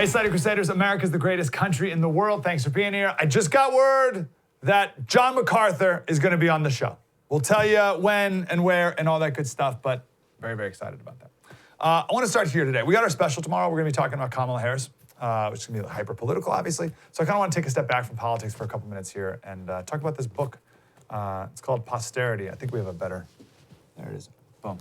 Hey, Slater Crusaders, America's the greatest country in the world. Thanks for being here. I just got word that John MacArthur is going to be on the show. We'll tell you when and where and all that good stuff, but very, very excited about that. I want to start here today. We got our special tomorrow. We're going to be talking about Kamala Harris, which is going to be hyper-political, obviously. So I kind of want to take a step back from politics for a couple minutes here and talk about this book. It's called Posterity. I think we have a better... There it is. Boom.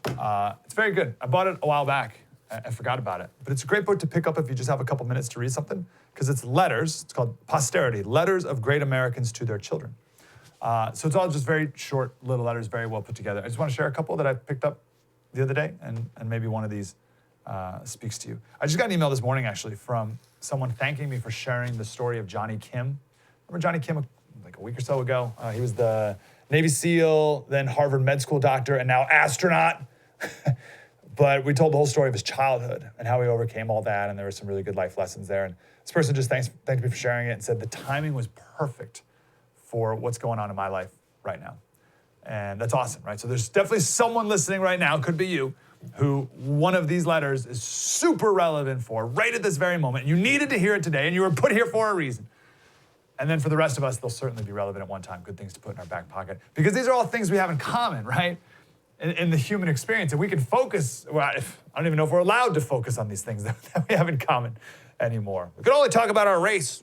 It's very good. I bought it a while back. I forgot about it. But it's a great book to pick up if you just have a couple minutes to read something, because it's letters. It's called Posterity, Letters of Great Americans to Their Children. So it's all just very short little letters, very well put together. I just want to share a couple that I picked up the other day, and maybe one of these speaks to you. I just got an email this morning, actually, from someone thanking me for sharing the story of Johnny Kim. Remember Johnny Kim like a week or so ago? He was the Navy SEAL, then Harvard med school doctor, and now astronaut. But we told the whole story of his childhood and how he overcame all that, and there were some really good life lessons there. And this person just thanked me for sharing it and said the timing was perfect for what's going on in my life right now. And that's awesome, right? So there's definitely someone listening right now, could be you, who one of these letters is super relevant for right at this very moment. You needed to hear it today, and you were put here for a reason. And then for the rest of us, they'll certainly be relevant at one time. Good things to put in our back pocket. Because these are all things we have in common, right? In the human experience. And we can focus, well, I don't even know if we're allowed to focus on these things that we have in common anymore. We can only talk about our race.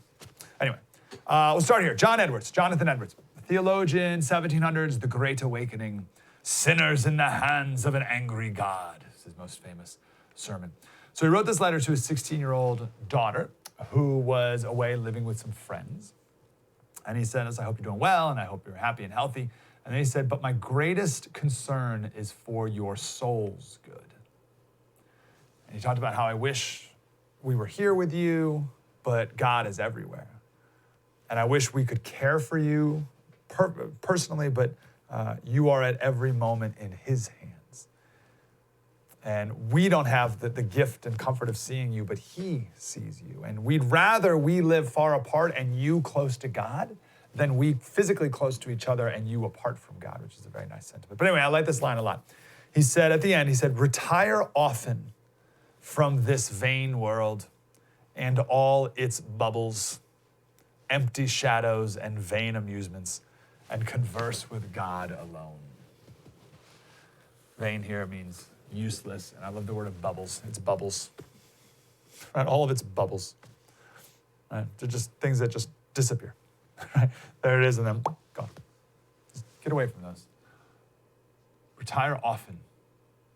Anyway, we'll start here. Jonathan Edwards, theologian, 1700s, The Great Awakening, Sinners in the Hands of an Angry God. This is his most famous sermon. So he wrote this letter to his 16-year-old daughter, who was away living with some friends. And he said, I hope you're doing well, and I hope you're happy and healthy. And then he said, but my greatest concern is for your soul's good. And he talked about how I wish we were here with you, but God is everywhere. And I wish we could care for you personally, but you are at every moment in his hands. And we don't have the gift and comfort of seeing you, but he sees you. And we'd rather we live far apart and you close to God than we physically close to each other and you apart from God, which is a very nice sentiment. But anyway, I like this line a lot. He said, at the end, he said, retire often from this vain world and all its bubbles, empty shadows and vain amusements, and converse with God alone. Vain here means useless, and I love the word of bubbles. It's bubbles. Right? All of it's bubbles. Right? They're just things that just disappear. Right? There it is, and then gone. Just get away from those. Retire often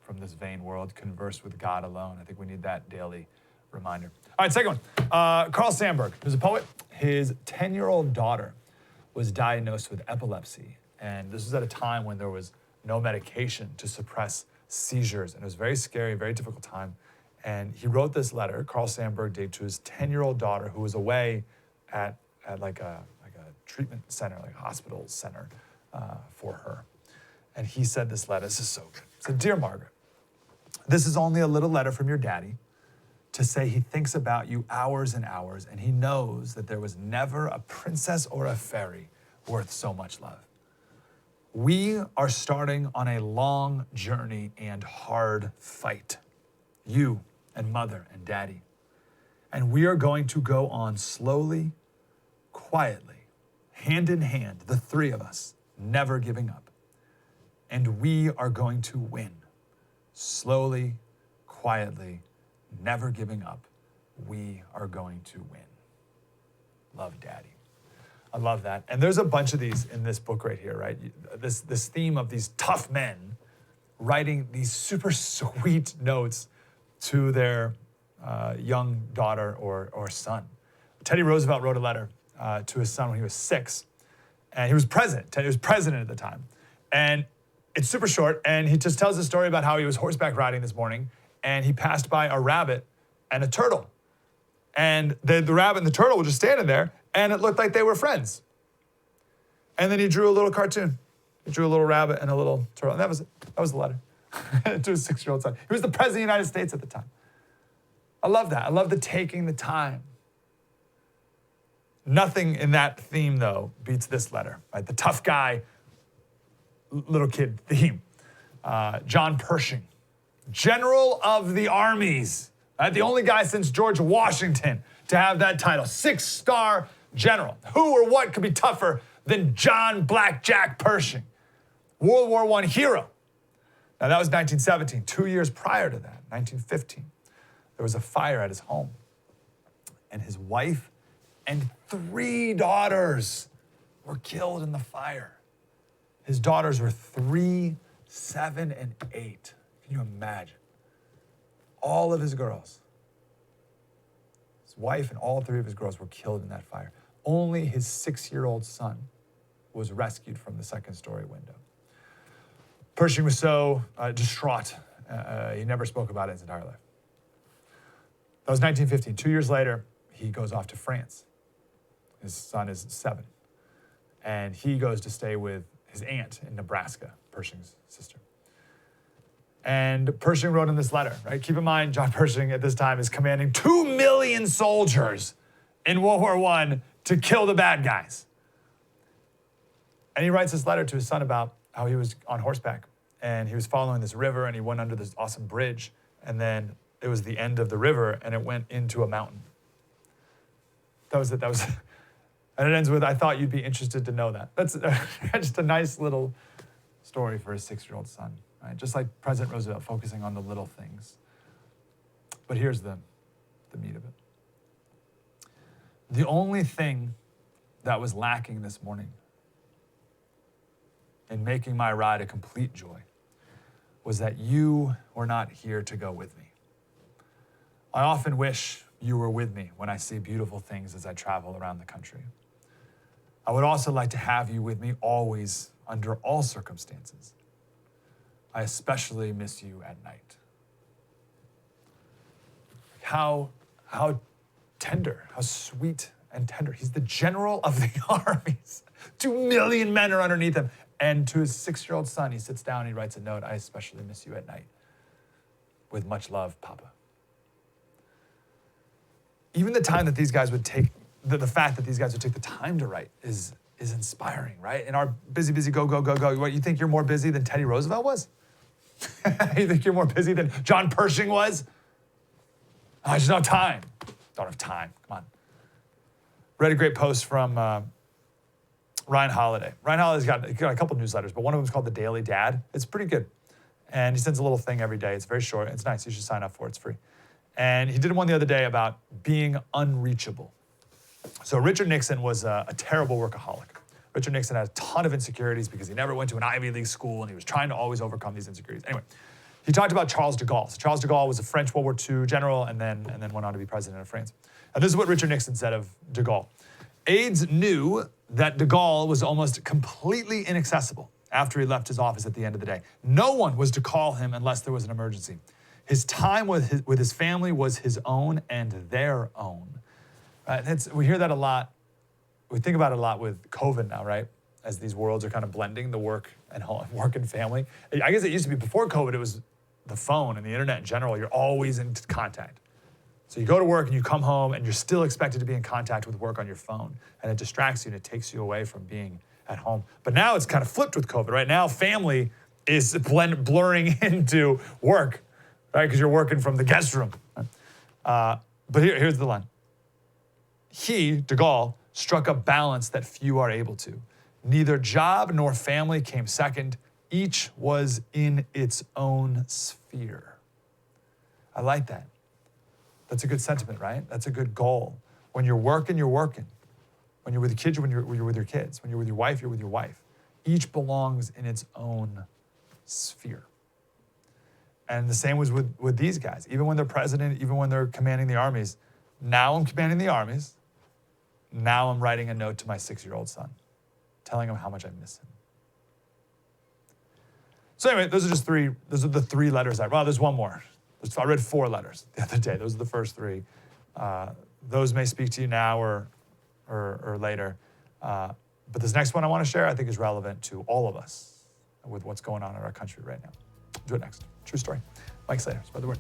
from this vain world. Converse with God alone. I think we need that daily reminder. All right, second one. Carl Sandburg, who's a poet. His 10-year-old daughter was diagnosed with epilepsy, and this was at a time when there was no medication to suppress seizures, and it was a very scary, very difficult time. And he wrote this letter, Carl Sandburg did, to his 10-year-old daughter who was away at like a treatment center, like a hospital center for her. And he said this letter, this is so good. He said, Dear Margaret, this is only a little letter from your daddy to say he thinks about you hours and hours, and he knows that there was never a princess or a fairy worth so much love. We are starting on a long journey and hard fight, you and mother and daddy. And we are going to go on slowly, quietly, hand in hand, the three of us, never giving up. And we are going to win. Slowly, quietly, never giving up. We are going to win. Love, Daddy. I love that. And there's a bunch of these in this book right here, right? This theme of these tough men writing these super sweet notes to their young daughter or son. Teddy Roosevelt wrote a letter to his son when he was 6, and he was president. Teddy was president at the time. And it's super short, and he just tells a story about how he was horseback riding this morning, and he passed by a rabbit and a turtle. And the rabbit and the turtle were just standing there, and it looked like they were friends. And then he drew a little cartoon. He drew a little rabbit and a little turtle, and that was it. That was the letter to his 6-year-old son. He was the president of the United States at the time. I love that. I love the taking the time. Nothing in that theme, though, beats this letter, right? The tough guy, little kid theme. John Pershing, General of the Armies, Right? The only guy since George Washington to have that title, 6-star general. Who or what could be tougher than John Blackjack Pershing? World War I hero. Now that was 1917. 2 years prior to that, 1915, there was a fire at his home. And his wife and 3 daughters were killed in the fire. His daughters were 3, 7, and 8. Can you imagine? All of his girls, his wife and all 3 of his girls were killed in that fire. Only his 6-year-old son was rescued from the second-story window. Pershing was so distraught, he never spoke about it his entire life. That was 1915. 2 years later, he goes off to France. His son is 7. And he goes to stay with his aunt in Nebraska, Pershing's sister. And Pershing wrote in this letter, right? Keep in mind, John Pershing at this time is commanding 2 million soldiers in World War I to kill the bad guys. And he writes this letter to his son about how he was on horseback and he was following this river and he went under this awesome bridge. And then it was the end of the river and it went into a mountain. That was it. And it ends with, I thought you'd be interested to know that. That's just a nice little story for his 6-year-old son. Right? Just like President Roosevelt focusing on the little things. But here's the meat of it. The only thing that was lacking this morning in making my ride a complete joy was that you were not here to go with me. I often wish you were with me when I see beautiful things as I travel around the country. I would also like to have you with me always under all circumstances. I especially miss you at night. How tender, how sweet and tender. He's the general of the armies. 2 million men are underneath him. And to his 6-year-old son, he sits down and he writes a note, I especially miss you at night. With much love, Papa. Even the time that these guys would take, the fact that these guys would take the time to write is inspiring, right? In our busy, go, what, you think you're more busy than Teddy Roosevelt was? You think you're more busy than John Pershing was? I just don't have time. Don't have time, come on. Read a great post from Ryan Holiday. Ryan Holiday's got a couple newsletters, but one of them is called The Daily Dad. It's pretty good. And he sends a little thing every day. It's very short. It's nice. You should sign up for it. It's free. And he did one the other day about being unreachable. So Richard Nixon was a terrible workaholic. Richard Nixon had a ton of insecurities because he never went to an Ivy League school and he was trying to always overcome these insecurities. Anyway, he talked about Charles de Gaulle. So Charles de Gaulle was a French World War II general and then went on to be president of France. And this is what Richard Nixon said of de Gaulle. Aides knew that de Gaulle was almost completely inaccessible after he left his office at the end of the day. No one was to call him unless there was an emergency. His time with his family was his own and their own. Right? We hear that a lot. We think about it a lot with COVID now, right? As these worlds are kind of blending, the work and home, work and family. I guess it used to be before COVID, it was the phone and the internet in general. You're always in contact. So you go to work and you come home and you're still expected to be in contact with work on your phone. And it distracts you and it takes you away from being at home. But now it's kind of flipped with COVID, right? Now family is blurring into work, right? Because you're working from the guest room. But here's the line. He, de Gaulle, struck a balance that few are able to. Neither job nor family came second. Each was in its own sphere. I like that. That's a good sentiment, right? That's a good goal. When you're working, you're working. When you're with your kids, you're with your kids. When you're with your wife, you're with your wife. Each belongs in its own sphere. And the same was with these guys. Even when they're president, even when they're commanding the armies. Now I'm commanding the armies. Now I'm writing a note to my 6-year-old son, telling him how much I miss him. So anyway, those are the 3 letters. There's one more. I read 4 letters the other day. Those are the first 3. Those may speak to you now or later. But this next one I want to share, I think, is relevant to all of us with what's going on in our country right now. Do it next. True story. Mike Slater, spread the word.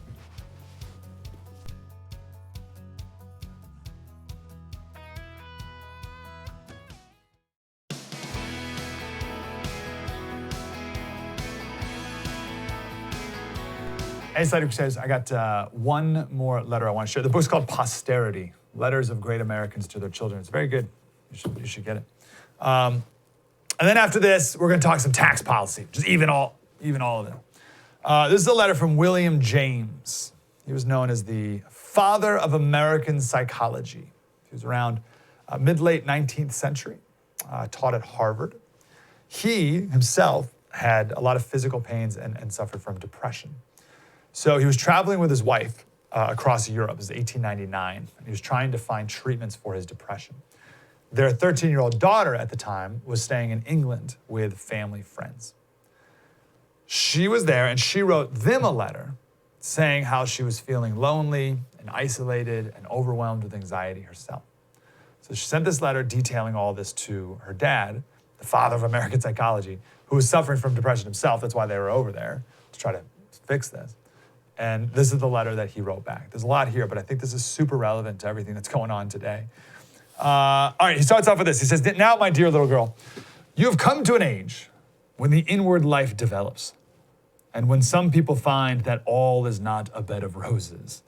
Hey, Slater says, I got one more letter I want to share. The book's called Posterity, Letters of Great Americans to Their Children. It's very good. You should get it. And then after this, we're going to talk some tax policy, just even all of it. This is a letter from William James. He was known as the father of American psychology. He was around mid-late 19th century, taught at Harvard. He himself had a lot of physical pains and suffered from depression. So he was traveling with his wife across Europe. It was 1899. He was trying to find treatments for his depression. Their 13-year-old daughter at the time was staying in England with family friends. She was there and she wrote them a letter saying how she was feeling lonely and isolated and overwhelmed with anxiety herself. So she sent this letter detailing all this to her dad, the father of American psychology, who was suffering from depression himself. That's why they were over there, to try to fix this. And this is the letter that he wrote back. There's a lot here, but I think this is super relevant to everything that's going on today. All right, he starts off with this. He says, now, my dear little girl, you have come to an age when the inward life develops, and when some people find that all is not a bed of roses.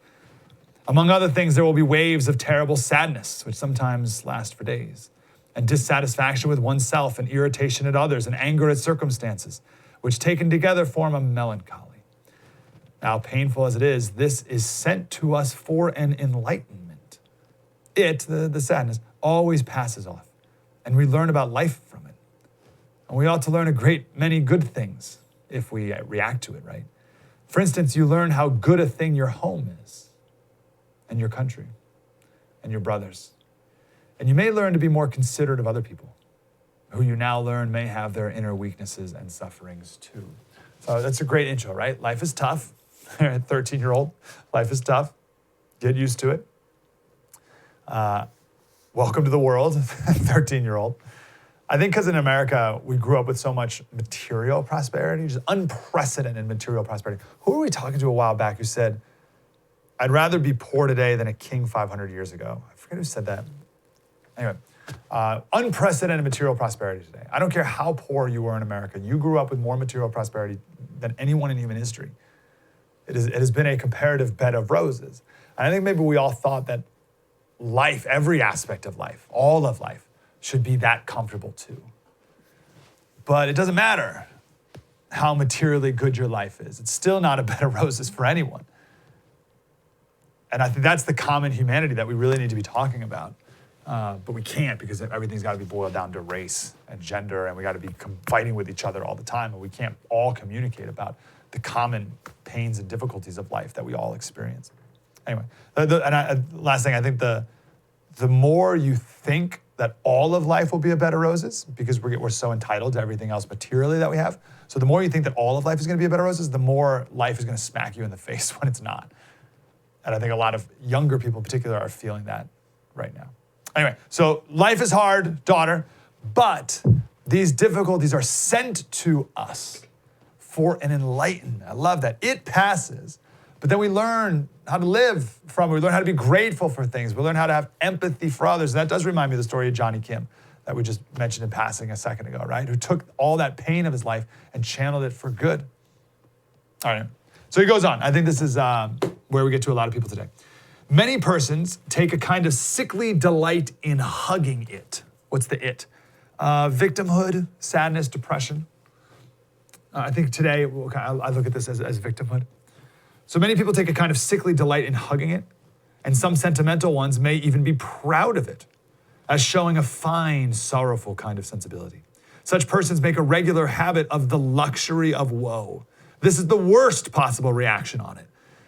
Among other things, there will be waves of terrible sadness, which sometimes last for days, and dissatisfaction with oneself, and irritation at others, and anger at circumstances, which taken together form a melancholy. Now, painful as it is, this is sent to us for an enlightenment. It, the sadness, always passes off, and we learn about life from it. And we ought to learn a great many good things if we react to it, right? For instance, you learn how good a thing your home is, and your country, and your brothers. And you may learn to be more considerate of other people, who you now learn may have their inner weaknesses and sufferings too. So that's a great intro, right? Life is tough. 13-year-old, life is tough. Get used to it. Welcome to the world, 13-year-old. I think because in America, we grew up with so much material prosperity, just unprecedented material prosperity. Who were we talking to a while back who said, I'd rather be poor today than a king 500 years ago? I forget who said that. Anyway, unprecedented material prosperity today. I don't care how poor you were in America. You grew up with more material prosperity than anyone in human history. It has been a comparative bed of roses. And I think maybe we all thought that life, every aspect of life, all of life, should be that comfortable too. But it doesn't matter how materially good your life is. It's still not a bed of roses for anyone. And I think that's the common humanity that we really need to be talking about. But we can't, because everything's got to be boiled down to race and gender, and we got to be fighting with each other all the time, and we can't all communicate about the common pains and difficulties of life that we all experience. Anyway, last thing, I think the more you think that all of life will be a bed of roses, because we're so entitled to everything else materially that we have, so the more you think that all of life is going to be a bed of roses, the more life is going to smack you in the face when it's not. And I think a lot of younger people in particular are feeling that right now. Anyway, so life is hard, daughter, but these difficulties are sent to us for an enlightenment. I love that. It passes, but then we learn how to live from it. We learn how to be grateful for things. We learn how to have empathy for others. And that does remind me of the story of Johnny Kim that we just mentioned in passing a second ago, right? Who took all that pain of his life and channeled it for good. All right. So he goes on. I think this is where we get to a lot of people today. Many persons take a kind of sickly delight in hugging it. What's the it? Victimhood, sadness, depression. I think today, I look at this as victimhood. So many people take a kind of sickly delight in hugging it, and some sentimental ones may even be proud of it, as showing a fine, sorrowful kind of sensibility. Such persons make a regular habit of the luxury of woe. This is the worst possible reaction on it.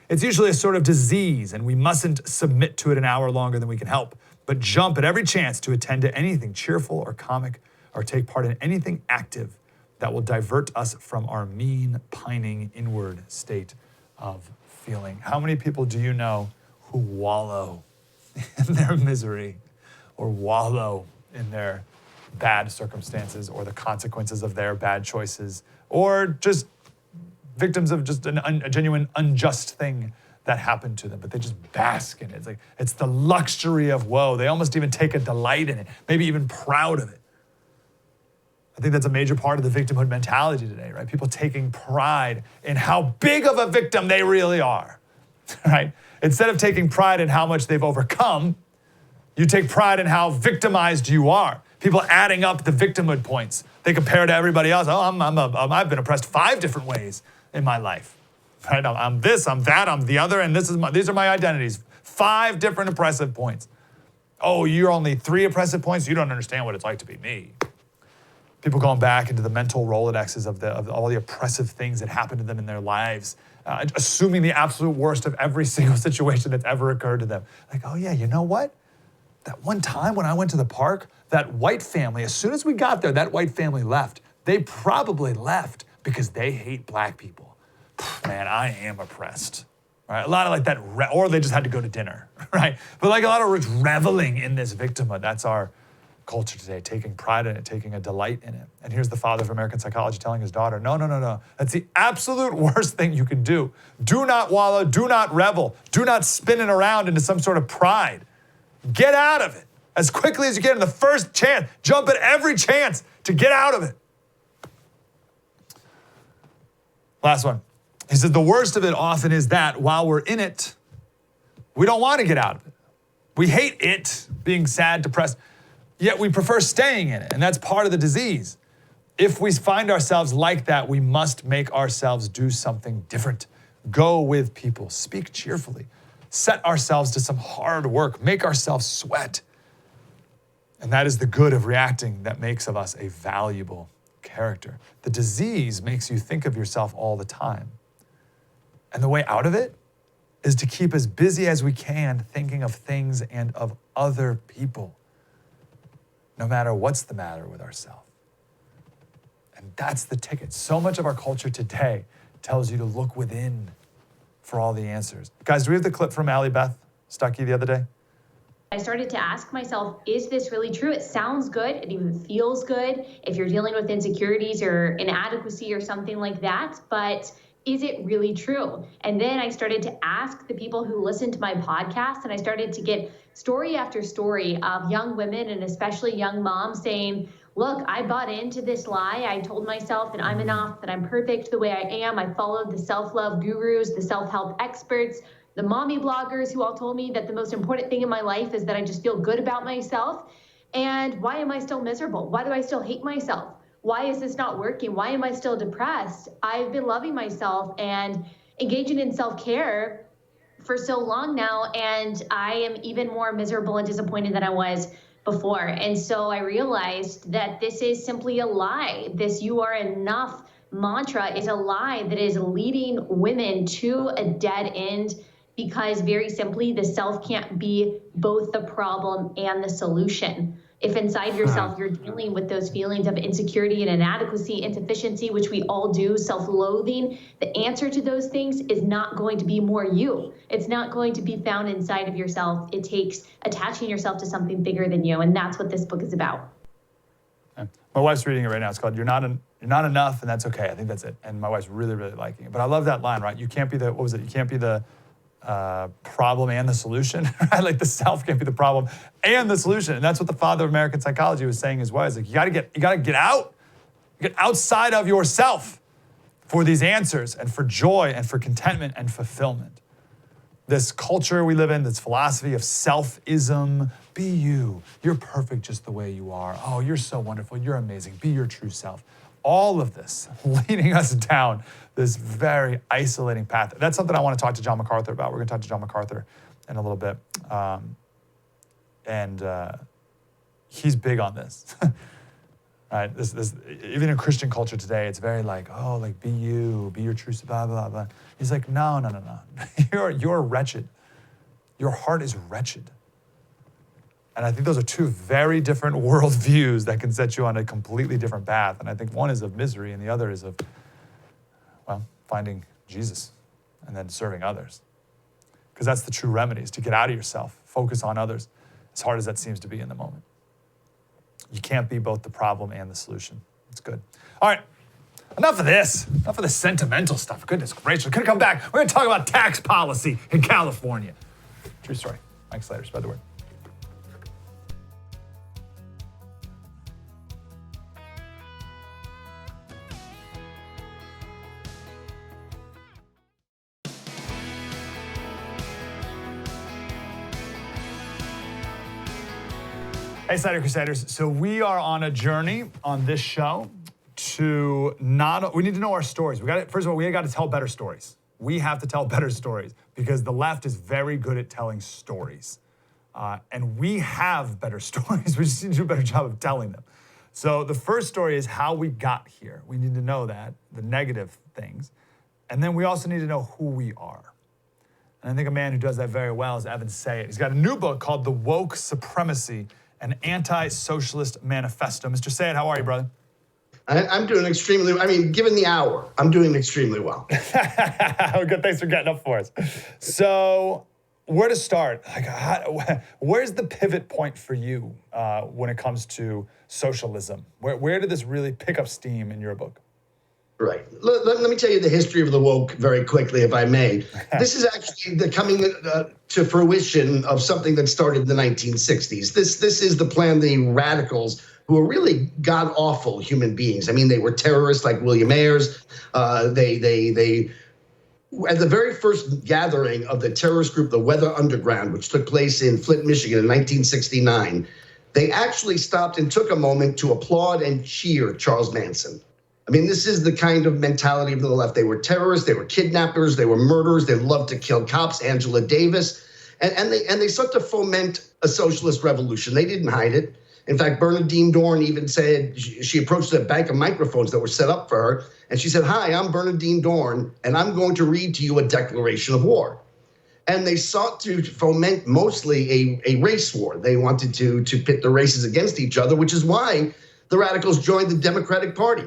It's usually a sort of disease, and we mustn't submit to it an hour longer than we can help, but jump at every chance to attend to anything cheerful or comic, or take part in anything active that will divert us from our mean, pining, inward state of feeling. How many people do you know who wallow in their misery, or wallow in their bad circumstances, or the consequences of their bad choices, or just victims of just a genuine unjust thing that happened to them, but they just bask in it. It's the luxury of woe. They almost even take a delight in it, maybe even proud of it. I think that's a major part of the victimhood mentality today, right? People taking pride in how big of a victim they really are, right? Instead of taking pride in how much they've overcome, you take pride in how victimized you are. People adding up the victimhood points. They compare to everybody else. Oh, I've been oppressed 5 different ways in my life, right? I'm this, I'm that, I'm the other, and these are my identities. 5 different oppressive points. Oh, you're only 3 oppressive points? You don't understand what it's like to be me. People going back into the mental Rolodexes of all the oppressive things that happened to them in their lives, assuming the absolute worst of every single situation that's ever occurred to them. Like, oh yeah, you know what? That one time when I went to the park, that white family, as soon as we got there, that white family left. They probably left because they hate black people. Man, I am oppressed. Right? A lot of like that, or they just had to go to dinner, right? But like a lot of rich reveling in this victimhood. That's our culture today, taking pride in it, taking a delight in it. And here's the father of American psychology telling his daughter, no. That's the absolute worst thing you can do. Do not wallow, do not revel, do not spin it around into some sort of pride. Get out of it as quickly as you can in the first chance. Jump at every chance to get out of it. Last one. He says the worst of it often is that while we're in it, we don't want to get out of it. We hate it, being sad, depressed, yet we prefer staying in it. And that's part of the disease. If we find ourselves like that, we must make ourselves do something different. Go with people, speak cheerfully, set ourselves to some hard work, make ourselves sweat. And that is the good of reacting that makes of us a valuable character. The disease makes you think of yourself all the time. And the way out of it is to keep as busy as we can thinking of things and of other people, no matter what's the matter with ourselves. And that's the ticket. So much of our culture today tells you to look within for all the answers. Guys, do we have the clip from Allie Beth Stuckey the other day? I started to ask myself, is this really true? It sounds good. It even feels good if you're dealing with insecurities or inadequacy or something like that. But is it really true? And then I started to ask the people who listen to my podcast, and I started to get story after story of young women and especially young moms saying, look, I bought into this lie. I told myself that I'm enough, that I'm perfect the way I am. I followed the self-love gurus, the self-help experts, the mommy bloggers who all told me that the most important thing in my life is that I just feel good about myself. And why am I still miserable? Why do I still hate myself? Why is this not working? Why am I still depressed? I've been loving myself and engaging in self-care for so long now, and I am even more miserable and disappointed than I was before. And so I realized that this is simply a lie. This "you are enough" mantra is a lie that is leading women to a dead end, because very simply, the self can't be both the problem and the solution. If inside yourself you're dealing with those feelings of insecurity and inadequacy, insufficiency, which we all do, self-loathing, the answer to those things is not going to be more you. It's not going to be found inside of yourself. It takes attaching yourself to something bigger than you, and that's what this book is about. My wife's reading it right now. It's called You're Not Enough, and That's Okay. I think that's it. And my wife's really, really liking it. But I love that line, right? You can't be the, You can't be the problem and the solution, right? Like the self can't be the problem and the solution. And that's what the father of American psychology was saying as well. He's like, you gotta get out, get outside of yourself for these answers and for joy and for contentment and fulfillment. This culture we live in, this philosophy of self-ism, be you. You're perfect just the way you are. Oh, you're so wonderful. You're amazing. Be your true self. All of this leading us down this very isolating path. That's something I want to talk to John MacArthur about. We're going to talk to John MacArthur in a little bit. He's big on this. Right? This, even in Christian culture today, it's very like, oh, like be you, be your true self, blah, blah, blah. He's like, no. You're wretched. Your heart is wretched. And I think those are two very different worldviews that can set you on a completely different path. And I think one is of misery and the other is of, well, finding Jesus and then serving others. Because that's the true remedy, is to get out of yourself, focus on others, as hard as that seems to be in the moment. You can't be both the problem and the solution. It's good. All right, enough of this. Enough of this sentimental stuff. Goodness gracious, we're gonna come back. We're gonna talk about tax policy in California. True story. Mike Slater, spread the word. Hey, Slater Crusaders. So we are on a journey on this show to we need to know our stories. First of all, we got to tell better stories. We have to tell better stories because the left is very good at telling stories. And we have better stories. We just need to do a better job of telling them. So the first story is how we got here. We need to know that, the negative things. And then we also need to know who we are. And I think a man who does that very well is Evan Sayet. He's got a new book called The Woke Supremacy, an Anti-Socialist Manifesto. Mr. Sayet, how are you, brother? I'm doing extremely, given the hour, I'm doing extremely well. Good, thanks for getting up for us. So where to start? Where's the pivot point for you when it comes to socialism? Where did this really pick up steam in your book? Right. Let me tell you the history of the woke very quickly, if I may. This is actually the coming to fruition of something that started in the 1960s. This is the plan the radicals, who are really god-awful human beings. They were terrorists like William Ayers. They at the very first gathering of the terrorist group, the Weather Underground, which took place in Flint, Michigan in 1969, they actually stopped and took a moment to applaud and cheer Charles Manson. This is the kind of mentality of the left. They were terrorists, they were kidnappers, they were murderers, they loved to kill cops, Angela Davis, and they sought to foment a socialist revolution. They didn't hide it. In fact, Bernadine Dorn even said, she approached a bank of microphones that were set up for her, and she said, "Hi, I'm Bernadine Dorn, and I'm going to read to you a declaration of war." And they sought to foment mostly a race war. They wanted to pit the races against each other, which is why the radicals joined the Democratic Party.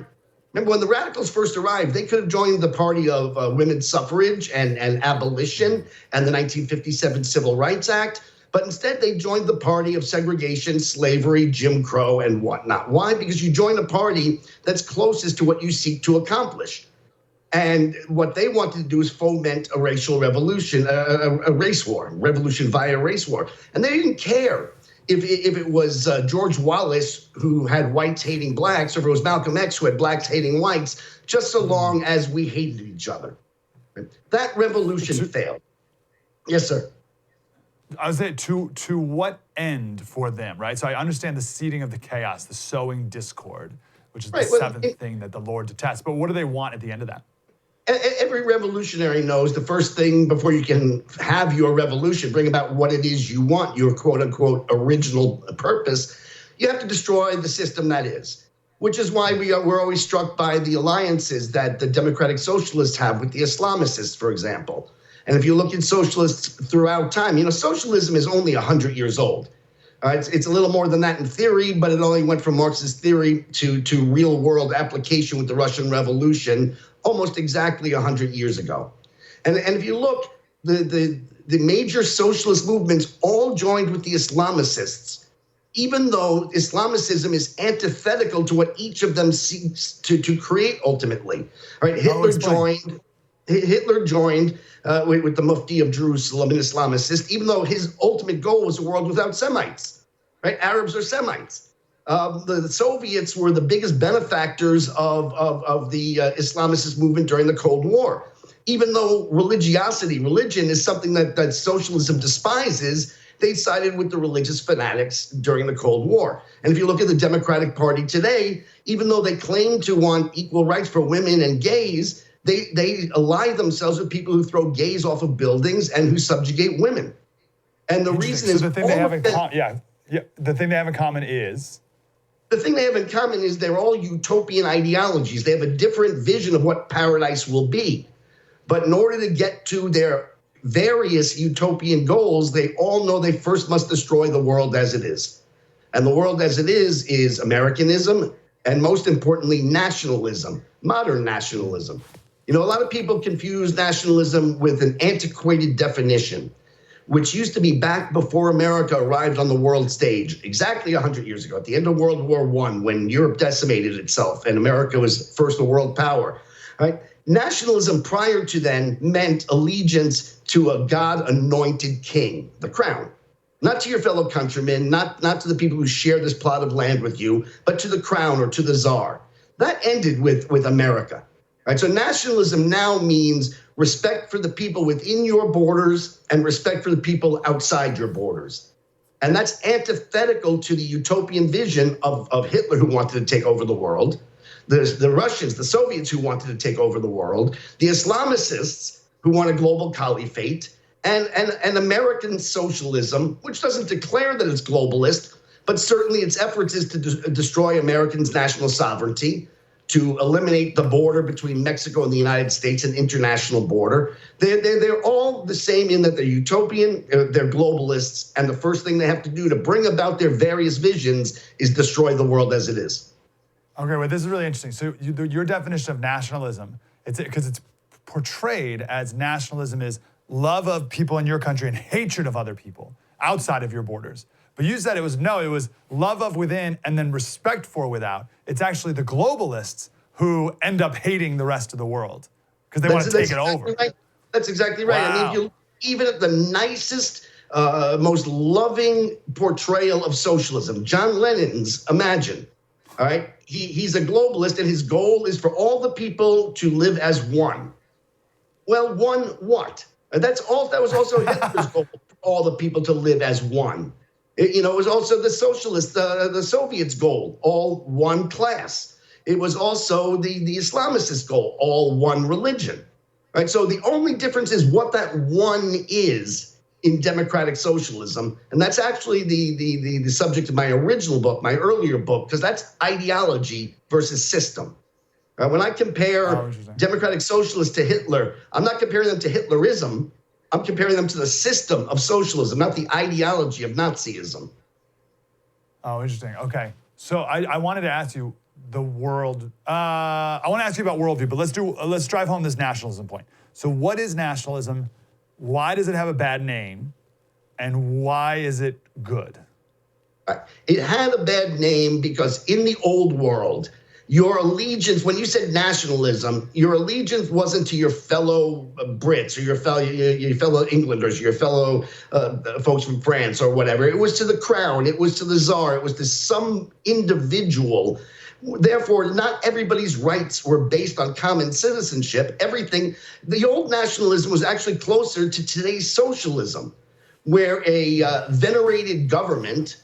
Remember, when the radicals first arrived, they could have joined the party of women's suffrage and abolition and the 1957 Civil Rights Act, but instead they joined the party of segregation, slavery, Jim Crow, and whatnot. Why? Because you join a party that's closest to what you seek to accomplish. And what they wanted to do is foment a racial revolution, a race war, revolution via race war. And they didn't care if it was George Wallace who had whites hating blacks, or if it was Malcolm X who had blacks hating whites, just so long as we hated each other. That revolution failed. Yes, sir. I was saying, to what end for them, right? So I understand the seeding of the chaos, the sowing discord, which is the seventh thing that the Lord detests. But what do they want at the end of that? Every revolutionary knows the first thing before you can have your revolution, bring about what it is you want, your quote unquote original purpose, you have to destroy the system that is, which is why we're always struck by the alliances that the democratic socialists have with the Islamicists, for example. And if you look at socialists throughout time, socialism is only 100 years old. It's a little more than that in theory, but it only went from Marxist theory to real world application with the Russian Revolution almost exactly 100 years ago. And if you look, the major socialist movements all joined with the Islamicists, even though Islamicism is antithetical to what each of them seeks to create ultimately. Hitler joined with the Mufti of Jerusalem, an Islamicist, even though his ultimate goal was a world without Semites. Arabs are Semites. The Soviets were the biggest benefactors of the Islamicist movement during the Cold War. Even though religion is something that socialism despises, they sided with the religious fanatics during the Cold War. And if you look at the Democratic Party today, even though they claim to want equal rights for women and gays, they ally themselves with people who throw gays off of buildings and who subjugate women. And the reason is the thing they have in common. The thing they have in common is. The thing they have in common is they're all utopian ideologies. They have a different vision of what paradise will be. But in order to get to their various utopian goals, they all know they first must destroy the world as it is. And the world as it is Americanism, and most importantly, nationalism, modern nationalism. A lot of people confuse nationalism with an antiquated definition, which used to be back before America arrived on the world stage, exactly 100 years ago, at the end of World War I, when Europe decimated itself and America was first a world power. Nationalism prior to then meant allegiance to a God-anointed king, the crown. Not to your fellow countrymen, not to the people who share this plot of land with you, but to the crown or to the czar. That ended with America. So nationalism now means respect for the people within your borders and respect for the people outside your borders. And that's antithetical to the utopian vision of Hitler, who wanted to take over the world, the Russians, the Soviets, who wanted to take over the world, the Islamicists, who want a global caliphate, and American socialism, which doesn't declare that it's globalist, but certainly its efforts is to destroy Americans' national sovereignty, to eliminate the border between Mexico and the United States, an international border. They're all the same in that they're utopian, they're globalists, and the first thing they have to do to bring about their various visions is destroy the world as it is. Okay, well, this is really interesting. So your definition of nationalism, because it's portrayed as nationalism is love of people in your country and hatred of other people outside of your borders. But you said it was love of within and then respect for without. It's actually the globalists who end up hating the rest of the world because they want to take it over. Right. That's exactly right. Wow. I mean, even at the nicest, most loving portrayal of socialism, John Lennon's Imagine, all right? He's a globalist, and his goal is for all the people to live as one. Well, one what? That was also Hitler's goal, for all the people to live as one. It was also the socialists, the Soviets' goal, all one class. It was also the Islamicists' goal, all one religion. Right? So the only difference is what that one is in democratic socialism. And that's actually the subject of my original book, my earlier book, because that's ideology versus system. Right? When I compare democratic socialists to Hitler, I'm not comparing them to Hitlerism. I'm comparing them to the system of socialism, not the ideology of Nazism. Oh, interesting. Okay. So I wanted to ask you I want to ask you about worldview, but let's drive home this nationalism point. So what is nationalism? Why does it have a bad name? And why is it good? It had a bad name because in the old world, your allegiance, when you said nationalism, your allegiance wasn't to your fellow Brits or your fellow Englanders, your fellow folks from France or whatever. It was to the crown. It was to the czar. It was to some individual. Therefore, not everybody's rights were based on common citizenship. The old nationalism was actually closer to today's socialism, where a venerated government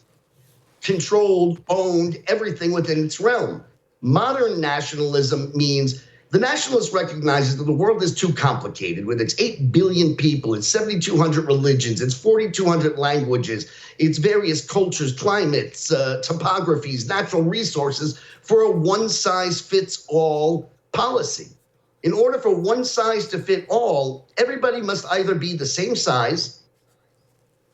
controlled, owned everything within its realm. Modern nationalism means the nationalist recognizes that the world is too complicated with its 8 billion people, its 7,200 religions, its 4,200 languages, its various cultures, climates, topographies, natural resources for a one-size-fits-all policy. In order for one size to fit all, everybody must either be the same size,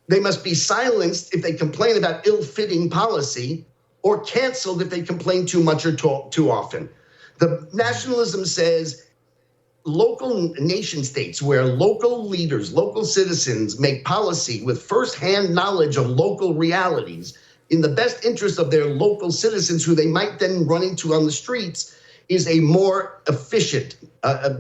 they must be silenced if they complain about ill-fitting policy, or canceled if they complain too much or too often. The nationalism says local nation states where local leaders, local citizens make policy with firsthand knowledge of local realities in the best interest of their local citizens who they might then run into on the streets is a more efficient,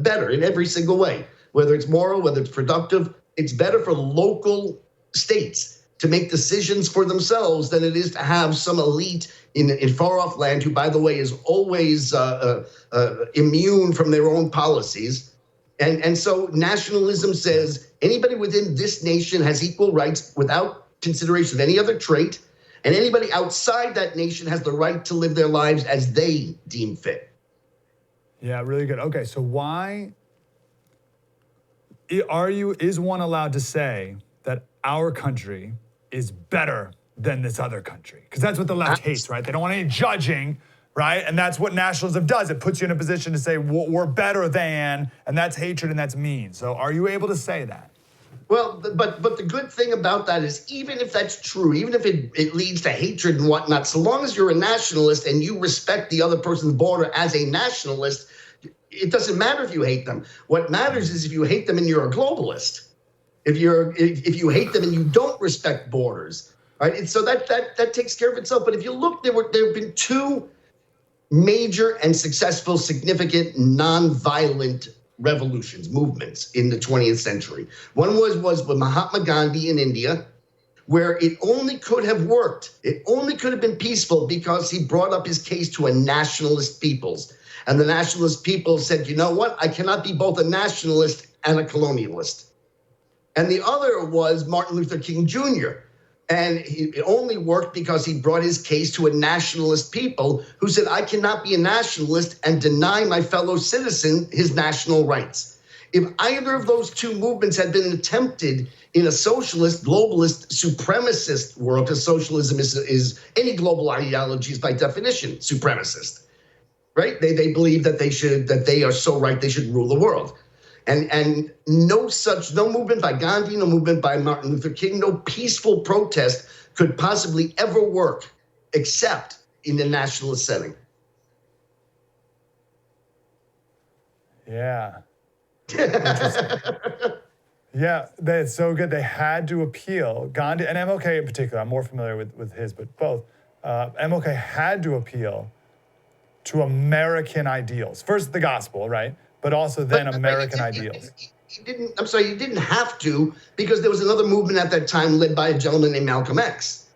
better in every single way. Whether it's moral, whether it's productive, it's better for local states to make decisions for themselves than it is to have some elite in far-off land who, by the way, is always immune from their own policies. And so nationalism says anybody within this nation has equal rights without consideration of any other trait, and anybody outside that nation has the right to live their lives as they deem fit. Yeah, really good. Okay, so why is one allowed to say that our country is better than this other country? Because that's what the left hates, right? They don't want any judging, right? And that's what nationalism does. It puts you in a position to say, we're better than, and that's hatred and that's mean. So are you able to say that? Well, but the good thing about that is even if that's true, even if it leads to hatred and whatnot, so long as you're a nationalist and you respect the other person's border as a nationalist, it doesn't matter if you hate them. What matters is if you hate them and you're a globalist. If you hate them and you don't respect borders, right? And so that takes care of itself. But if you look, there have been two major and successful, significant, non-violent revolutions, movements in the 20th century. One was with Mahatma Gandhi in India, where it only could have worked. It only could have been peaceful because he brought up his case to a nationalist peoples. And the nationalist people said, you know what? I cannot be both a nationalist and a colonialist. And the other was Martin Luther King Jr., And it only worked because he brought his case to a nationalist people who said, I cannot be a nationalist and deny my fellow citizen his national rights. If either of those two movements had been attempted in a socialist, globalist, supremacist world, because socialism is any global ideology is by definition supremacist, right? They believe that they are so right they should rule the world. And no movement by Gandhi, no movement by Martin Luther King, no peaceful protest could possibly ever work except in the nationalist setting. Yeah. Yeah, that's so good. They had to appeal. Gandhi and MLK in particular, I'm more familiar with his, but both. MLK had to appeal to American ideals. First, the gospel, right? But also then American ideals. You didn't have to, because there was another movement at that time led by a gentleman named Malcolm X.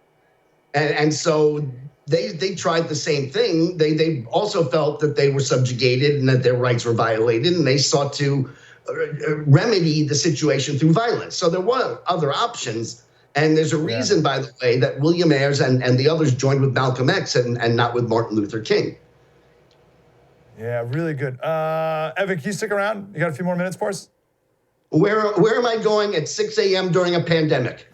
And so they tried the same thing. They also felt that they were subjugated and that their rights were violated, and they sought to remedy the situation through violence. So there were other options. And there's a reason, by the way, that William Ayres and the others joined with Malcolm X and not with Martin Luther King. Yeah, really good. Evan, can you stick around? You got a few more minutes for us? Where am I going at 6 a.m. during a pandemic?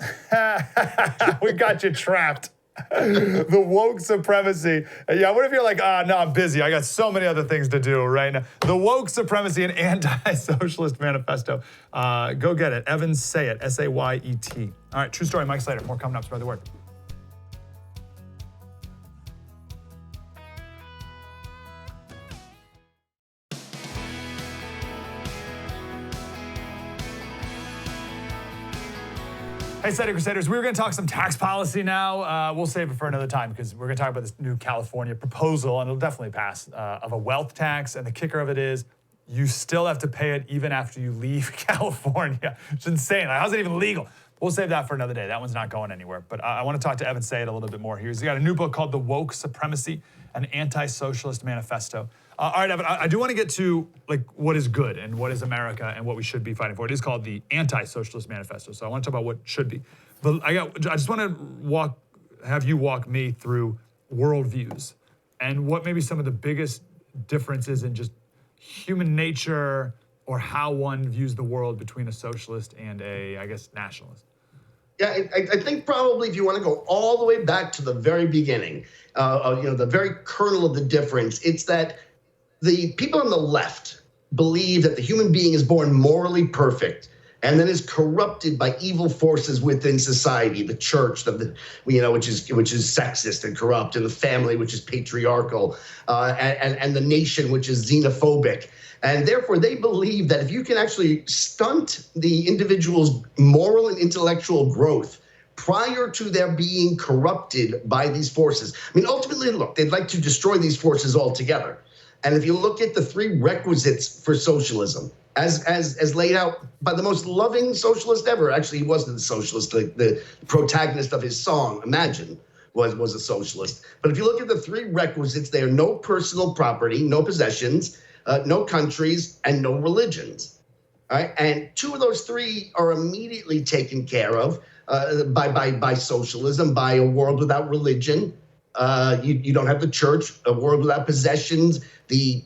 We got you trapped. The woke supremacy. Yeah, what if you're like, no, I'm busy. I got so many other things to do right now. The woke supremacy and anti-socialist manifesto. Go get it. Evan Sayet, Sayet. All right, true story, Mike Slater. More coming up. Spread the word. Hey, Slater Crusaders, we were going to talk some tax policy now. We'll save it for another time because we're going to talk about this new California proposal, and it'll definitely pass, of a wealth tax. And the kicker of it is you still have to pay it even after you leave California. It's insane. Like, how's it even legal? We'll save that for another day. That one's not going anywhere. But I want to talk to Evan Sayet a little bit more here. He's got a new book called The Woke Supremacy, an Anti-Socialist Manifesto. All right, Evan, I do want to get to like what is good and what is America and what we should be fighting for. It is called the Anti-Socialist Manifesto, so I want to talk about what should be. But I just want to have you walk me through worldviews and what maybe some of the biggest differences in just human nature or how one views the world between a socialist and a, I guess, nationalist. Yeah, I think probably if you want to go all the way back to the very beginning, the very kernel of the difference, it's that the people on the left believe that the human being is born morally perfect and then is corrupted by evil forces within society, the church, which is sexist and corrupt, and the family, which is patriarchal, and the nation, which is xenophobic. And therefore, they believe that if you can actually stunt the individual's moral and intellectual growth prior to their being corrupted by these forces. I mean, ultimately, look, they'd like to destroy these forces altogether. And if you look at the three requisites for socialism, as laid out by the most loving socialist ever, actually, he wasn't a socialist. The protagonist of his song, Imagine, was a socialist. But if you look at the three requisites, they are no personal property, no possessions, no countries, and no religions. All right? And two of those three are immediately taken care of by socialism, by a world without religion. You don't have the church, a world without possessions. The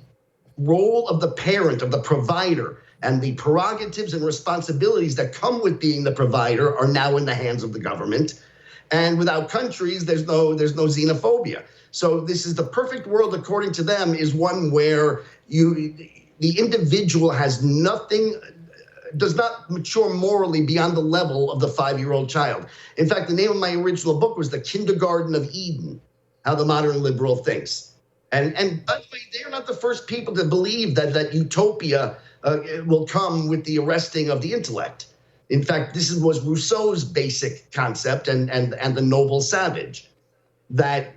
role of the parent, of the provider, and the prerogatives and responsibilities that come with being the provider are now in the hands of the government. And without countries, there's no xenophobia. So this is the perfect world, according to them, is one where the individual has nothing, does not mature morally beyond the level of the 5-year-old child. In fact, the name of my original book was The Kindergarten of Eden, How the Modern Liberal Thinks. And by the way, they are not the first people to believe that utopia will come with the arresting of the intellect. In fact, this was Rousseau's basic concept and the noble savage, that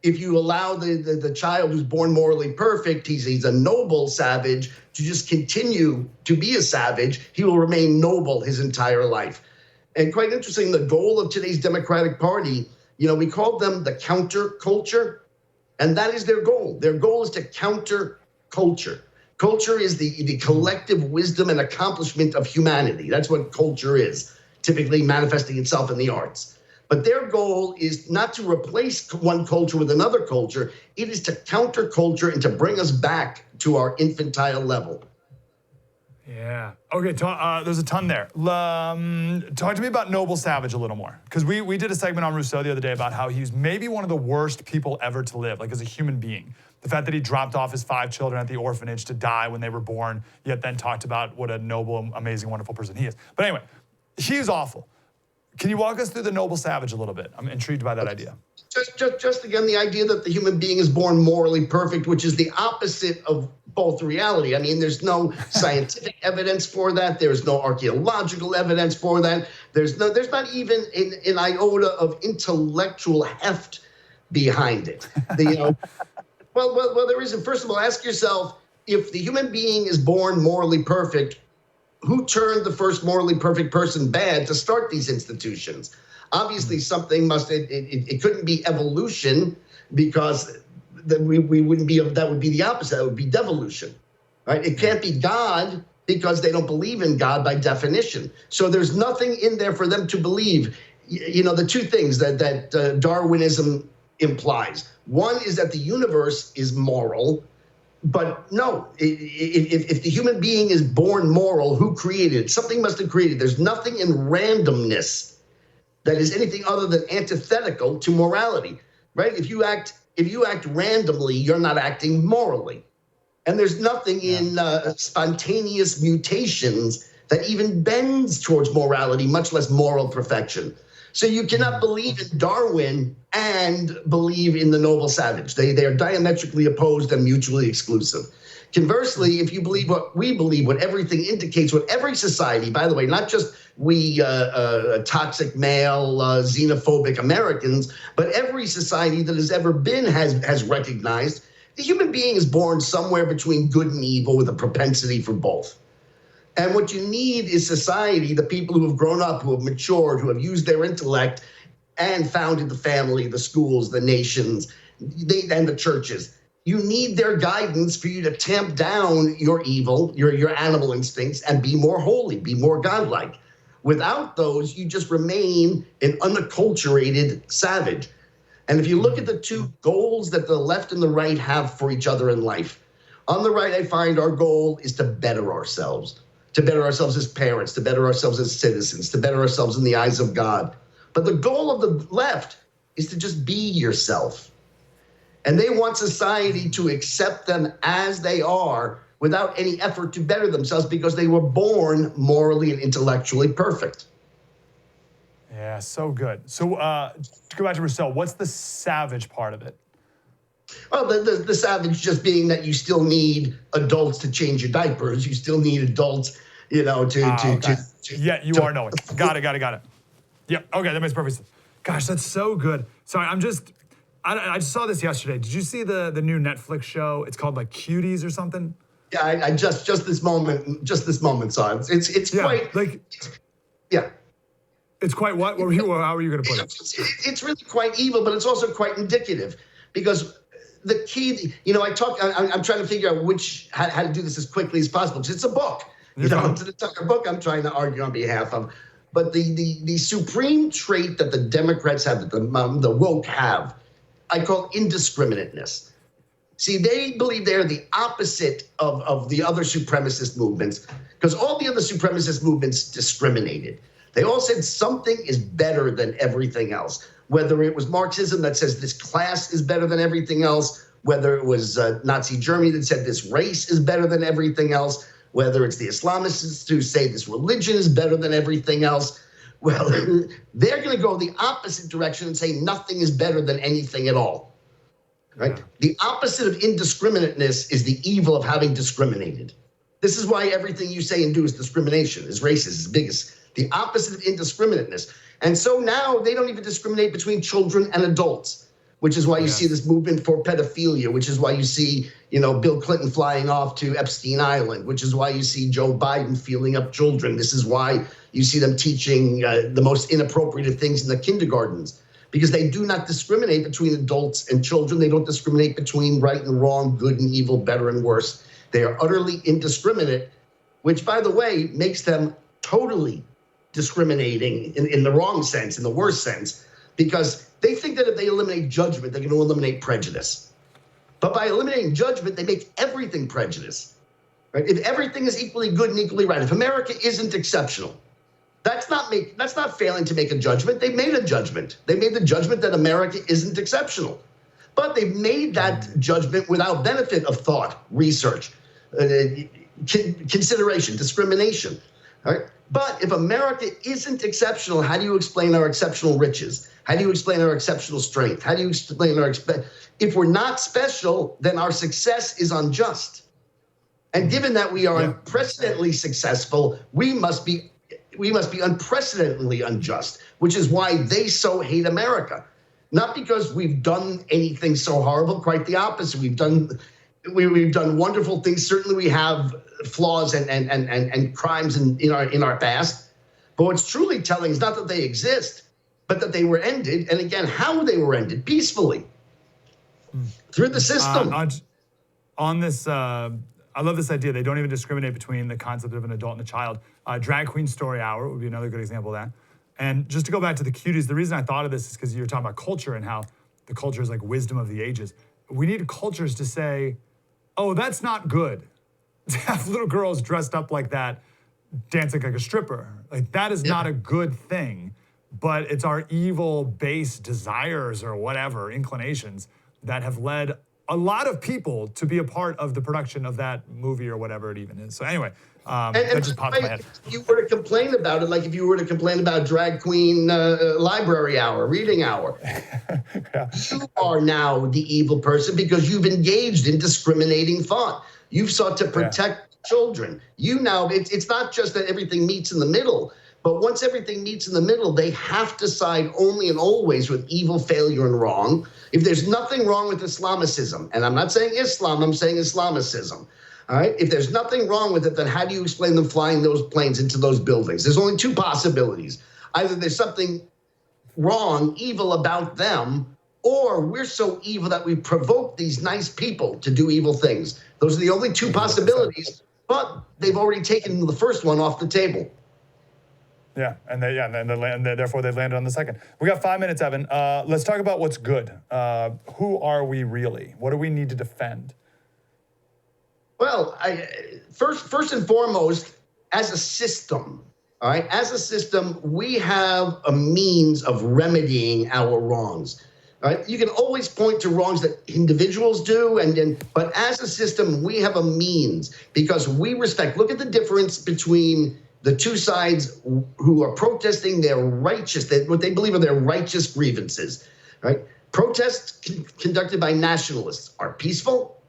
if you allow the child who's born morally perfect, he's a noble savage, to just continue to be a savage, he will remain noble his entire life. And quite interesting, the goal of today's Democratic Party, we called them the counterculture, and that is their goal. Their goal is to counter culture. Culture is the collective wisdom and accomplishment of humanity. That's what culture is, typically manifesting itself in the arts. But their goal is not to replace one culture with another culture. It is to counter culture and to bring us back to our infantile level. Yeah. Okay, there's a ton there. Talk to me about Noble Savage a little more. Because we did a segment on Rousseau the other day about how he was maybe one of the worst people ever to live, like as a human being. The fact that he dropped off his 5 children at the orphanage to die when they were born, yet then talked about what a noble, amazing, wonderful person he is. But anyway, he's awful. Can you walk us through the Noble Savage a little bit? I'm intrigued by that idea. Just again, the idea that the human being is born morally perfect, which is the opposite of both reality. I mean, there's no scientific evidence for that. There's no archaeological evidence for that. There's not even an iota of intellectual heft behind it. Well, there isn't. First of all, ask yourself, if the human being is born morally perfect, who turned the first morally perfect person bad to start these institutions? Obviously, something it couldn't be evolution, because we wouldn't be, that would be the opposite. That would be devolution, right? It can't be God, because they don't believe in God by definition. So there's nothing in there for them to believe. The two things that Darwinism implies. One is that the universe is moral. But no, if the human being is born moral, who created it? Something must have created it. There's nothing in randomness that is anything other than antithetical to morality, right? If you act randomly, you're not acting morally. And there's nothing in spontaneous mutations that even bends towards morality, much less moral perfection. So you cannot believe in Darwin and believe in the Noble Savage. They are diametrically opposed and mutually exclusive. Conversely, if you believe what we believe, what everything indicates, what every society, by the way, not just we toxic male, xenophobic Americans, but every society that has ever been has recognized the human being is born somewhere between good and evil with a propensity for both. And what you need is society, the people who have grown up, who have matured, who have used their intellect and founded the family, the schools, the nations, and the churches. You need their guidance for you to tamp down your evil, your animal instincts, and be more holy, be more godlike. Without those, you just remain an unacculturated savage. And if you look at the two goals that the left and the right have for each other in life, on the right, I find our goal is to better ourselves. To better ourselves as parents, to better ourselves as citizens, to better ourselves in the eyes of God. But the goal of the left is to just be yourself. And they want society to accept them as they are without any effort to better themselves, because they were born morally and intellectually perfect. Yeah, so good. So to go back to Rousseau, what's the savage part of it? Well, the savage just being that you still need adults to change your diapers. You still need adults, to Yeah, you are knowing. Got it. Yeah, okay, that makes perfect sense. Gosh, that's so good. Sorry, I just saw this yesterday. Did you see the new Netflix show? It's called like Cuties or something. Yeah, I just this moment saw it. It's quite like, yeah. It's quite what? How are you going to put it? It's really quite evil, but it's also quite indicative, because the key, I'm trying to figure out how to do this as quickly as possible, because it's a book. It's a book I'm trying to argue on behalf of. But the supreme trait that the Democrats have, that the woke have, I call indiscriminateness. See, they believe they're the opposite of the other supremacist movements, because all the other supremacist movements discriminated. They all said something is better than everything else. Whether it was Marxism that says this class is better than everything else, whether it was Nazi Germany that said this race is better than everything else, whether it's the Islamists who say this religion is better than everything else. Well, they're going to go the opposite direction and say nothing is better than anything at all. Right? Yeah. The opposite of indiscriminateness is the evil of having discriminated. This is why everything you say and do is discrimination, is racist, is biggest. The opposite of indiscriminateness. And so now they don't even discriminate between children and adults, which is why you see this movement for pedophilia, which is why you see, Bill Clinton flying off to Epstein Island, which is why you see Joe Biden feeling up children. This is why you see them teaching the most inappropriate things in the kindergartens, because they do not discriminate between adults and children. They don't discriminate between right and wrong, good and evil, better and worse. They are utterly indiscriminate, which, by the way, makes them totally discriminating in the wrong sense, in the worst sense, because they think that if they eliminate judgment, they're going to eliminate prejudice. But by eliminating judgment, they make everything prejudice. Right? If everything is equally good and equally right, if America isn't exceptional, that's not failing to make a judgment. They made a judgment. They made the judgment that America isn't exceptional. But they've made that judgment without benefit of thought, research, consideration, discrimination. All right? But if America isn't exceptional, how do you explain our exceptional riches? How do you explain our exceptional strength? How do you explain if we're not special, then our success is unjust. And given that we are unprecedentedly successful, we must be unprecedentedly unjust, which is why they so hate America. Not because we've done anything so horrible, quite the opposite. We've done wonderful things. Certainly we have flaws and crimes in our past. But what's truly telling is not that they exist, but that they were ended. And again, how they were ended, peacefully, through the system. On this, I love this idea. They don't even discriminate between the concept of an adult and a child. Drag Queen Story Hour would be another good example of that. And just to go back to the cuties, the reason I thought of this is because you were talking about culture and how the culture is like wisdom of the ages. We need cultures to say, oh, that's not good. To have little girls dressed up like that, dancing like a stripper. Like, that is not a good thing. But it's our evil base desires or whatever, inclinations, that have led a lot of people to be a part of the production of that movie or whatever it even is. So anyway, that just popped in my head. If you were to complain about it, like if you were to complain about Drag Queen Library Hour, Reading Hour, you are now the evil person because you've engaged in discriminating thought. You've sought to protect children. You now, it's not just that everything meets in the middle, but once everything meets in the middle, they have to side only and always with evil, failure, and wrong. If there's nothing wrong with Islamicism, and I'm not saying Islam, I'm saying Islamicism, all right? If there's nothing wrong with it, then how do you explain them flying those planes into those buildings? There's only two possibilities. Either there's something wrong, evil about them, or we're so evil that we provoke these nice people to do evil things. Those are the only two possibilities, but they've already taken the first one off the table. Yeah, and therefore they landed on the second. We got 5 minutes, Evan. Let's talk about what's good. Who are we really? What do we need to defend? Well, first and foremost, as a system, all right, as a system, we have a means of remedying our wrongs. All right, you can always point to wrongs that individuals do, but as a system, we have a means because we respect. Look at the difference between the two sides who are protesting what they believe are their righteous grievances, right? Protests conducted by nationalists are peaceful.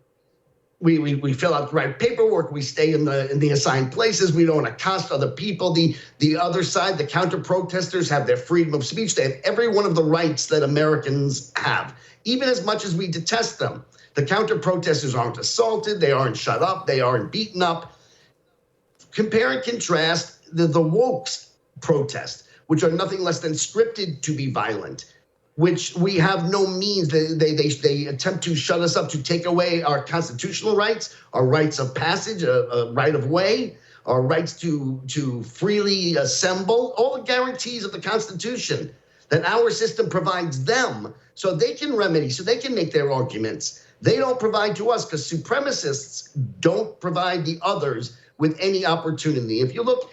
We fill out the right paperwork. We stay in the assigned places. We don't accost other people. The other side, the counter-protesters, have their freedom of speech. They have every one of the rights that Americans have, even as much as we detest them. The counter-protesters aren't assaulted. They aren't shut up. They aren't beaten up. Compare and contrast the wokes protest, which are nothing less than scripted to be violent, which we have no means. They attempt to shut us up, to take away our constitutional rights, our rights of passage, a right of way, our rights to freely assemble, all the guarantees of the Constitution that our system provides them so they can remedy, so they can make their arguments. They don't provide to us because supremacists don't provide the others with any opportunity. If you look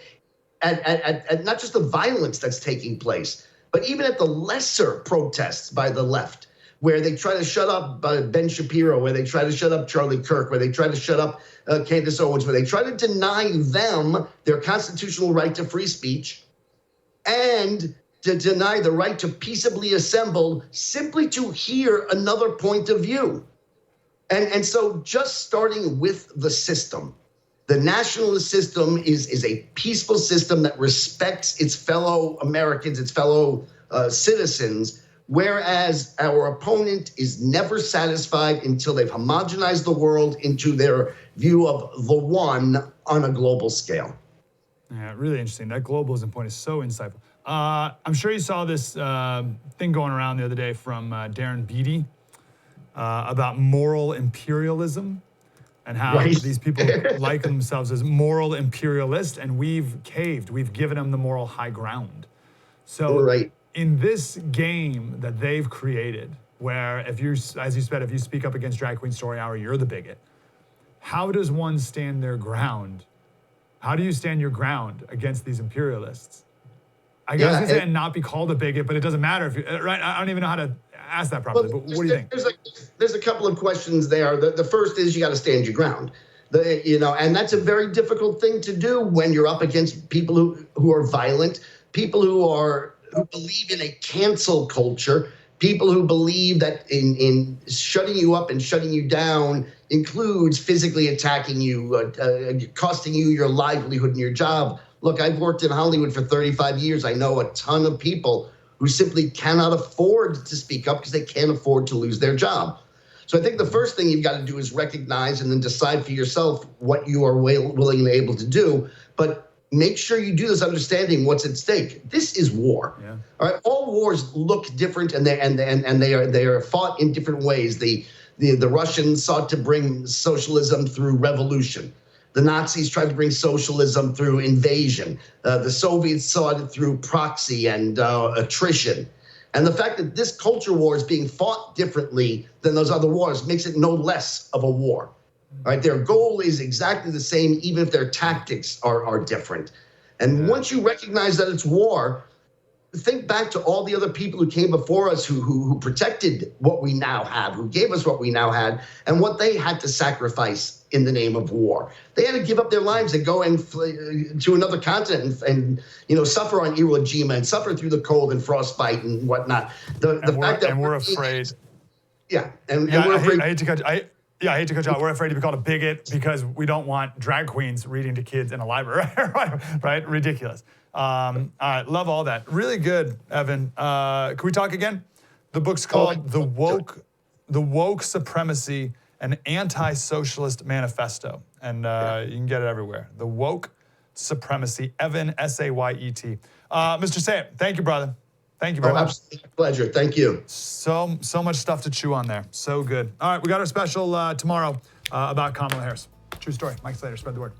at not just the violence that's taking place, but even at the lesser protests by the left, where they try to shut up Ben Shapiro, where they try to shut up Charlie Kirk, where they try to shut up Candace Owens, where they try to deny them their constitutional right to free speech and to deny the right to peaceably assemble simply to hear another point of view. And so just starting with the system, the nationalist system is a peaceful system that respects its fellow Americans, its fellow citizens, whereas our opponent is never satisfied until they've homogenized the world into their view of the one on a global scale. Yeah, really interesting. That globalism point is so insightful. I'm sure you saw this thing going around the other day from Darren Beattie about moral imperialism. And how these people like themselves as moral imperialists, and we've caved. We've given them the moral high ground. So in this game that they've created, where if you, as you said, if you speak up against Drag Queen Story Hour, you're the bigot. How does one stand their ground? How do you stand your ground against these imperialists? I guess you say and not be called a bigot, but it doesn't matter if you, right? I don't even know how to ask that properly, but what do you think? There's a couple of questions there. The first is you got to stand your ground. And that's a very difficult thing to do when you're up against people who are violent, people who believe in a cancel culture, people who believe that in shutting you up and shutting you down includes physically attacking you, costing you your livelihood and your job. Look, I've worked in Hollywood for 35 years. I know a ton of people who simply cannot afford to speak up because they can't afford to lose their job. So I think the first thing you've got to do is recognize and then decide for yourself what you are willing and able to do. But make sure you do this understanding what's at stake. This is war. Yeah. All right. All wars look different, and they are fought in different ways. The Russians sought to bring socialism through revolution. The Nazis tried to bring socialism through invasion. The Soviets sought it through proxy and attrition. And the fact that this culture war is being fought differently than those other wars makes it no less of a war. All right, their goal is exactly the same, even if their tactics are different. And once you recognize that it's war, think back to all the other people who came before us who protected what we now have, who gave us what we now had, and what they had to sacrifice in the name of war. They had to give up their lives and go to another continent and suffer on Iwo Jima and suffer through the cold and frostbite and whatnot. The fact that we're afraid. Yeah, and we're afraid. I hate to cut you out. We're afraid to be called a bigot because we don't want drag queens reading to kids in a library, right? Ridiculous. All right, love all that. Really good, Evan. Can we talk again? The book's called The Woke Supremacy, an Anti-Socialist Manifesto. And you can get it everywhere. The Woke Supremacy, Evan, Sayet. Mr. Sayet, thank you, brother. Thank you very much. Absolute pleasure. Thank you. So much stuff to chew on there. So good. All right, we got our special tomorrow about Kamala Harris. True story. Mike Slater, spread the word.